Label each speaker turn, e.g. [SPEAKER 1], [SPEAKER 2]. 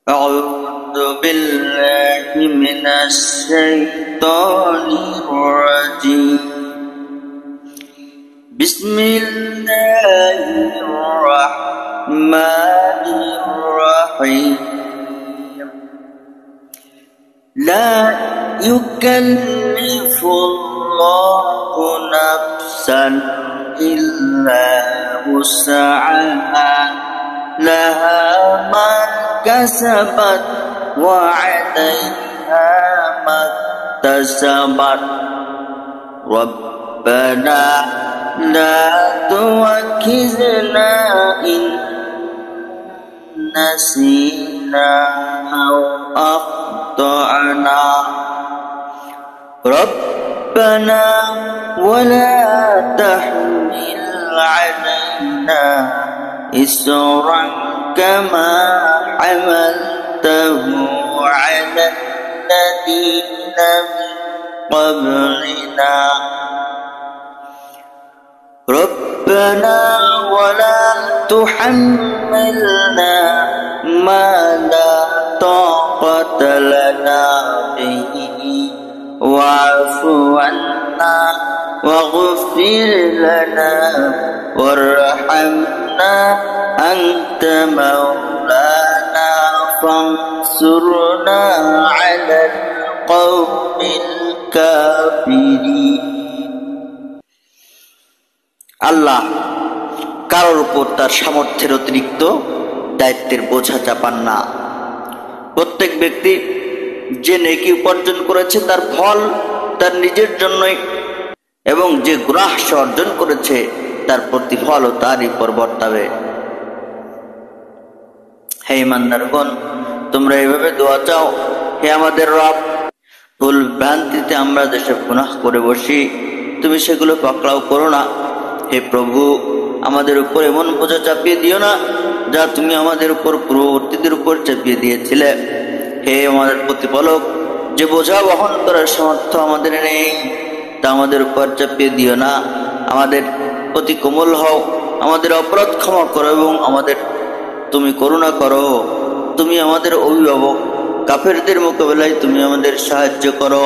[SPEAKER 1] أعوذ بالله من الشيطان الرجيم. بسم الله الرحمن الرحيم. لا يكلف الله نفسا إلا وسعها لها ما كسبت وعليها ما اكتسبت ربنا لا تؤاخذنا إن نسينا أو أخطأنا ربنا ولا تحمل علينا إصرا كما حملته على الذين من قبلنا ربنا ولا تحملنا ما لا طاقة لنا به واعف عنا واغفر لنا وارحمنا أنت مولانا فانصرنا على القوم الكافرين. আল্লাহ কারোর উপর তার সামর্থ্যের অতিরিক্ত দায়িত্বের বোঝা চাপান না। প্রত্যেক ব্যক্তি যে নেকি উপার্জন করেছে তার ফল তার নিজের জন্যই, এবং যে গুনাহ সে অর্জন করেছে তার প্রতিফলও তারই উপর বর্তাবে। হে ইমানদারগণ, তোমরা এইভাবে দোয়া চাও, হে আমাদের রব, ভুল ভ্রান্তিতে আমরা যেসব গুনাহ করে বসি তুমি সেগুলো পাকড়াও করো না। হে প্রভু, আমাদের উপর এমন বোঝা চাপিয়ে দিও না যা তুমি আমাদের উপর পূর্ববর্তীদের উপর চাপিয়ে দিয়েছিলে। হে আমাদের প্রতিপালক, যে বোঝা বহন করার সামর্থ্য আমাদের নেই তা আমাদের উপর চাপিয়ে দিও না। আমাদের প্রতি কোমল হও, আমাদের অপরাধ ক্ষমা করো এবং আমাদের তুমি করুণা করো। তুমি আমাদের অভিভাবক, কাফেরদের মোকাবেলায় তুমি আমাদের সাহায্য করো।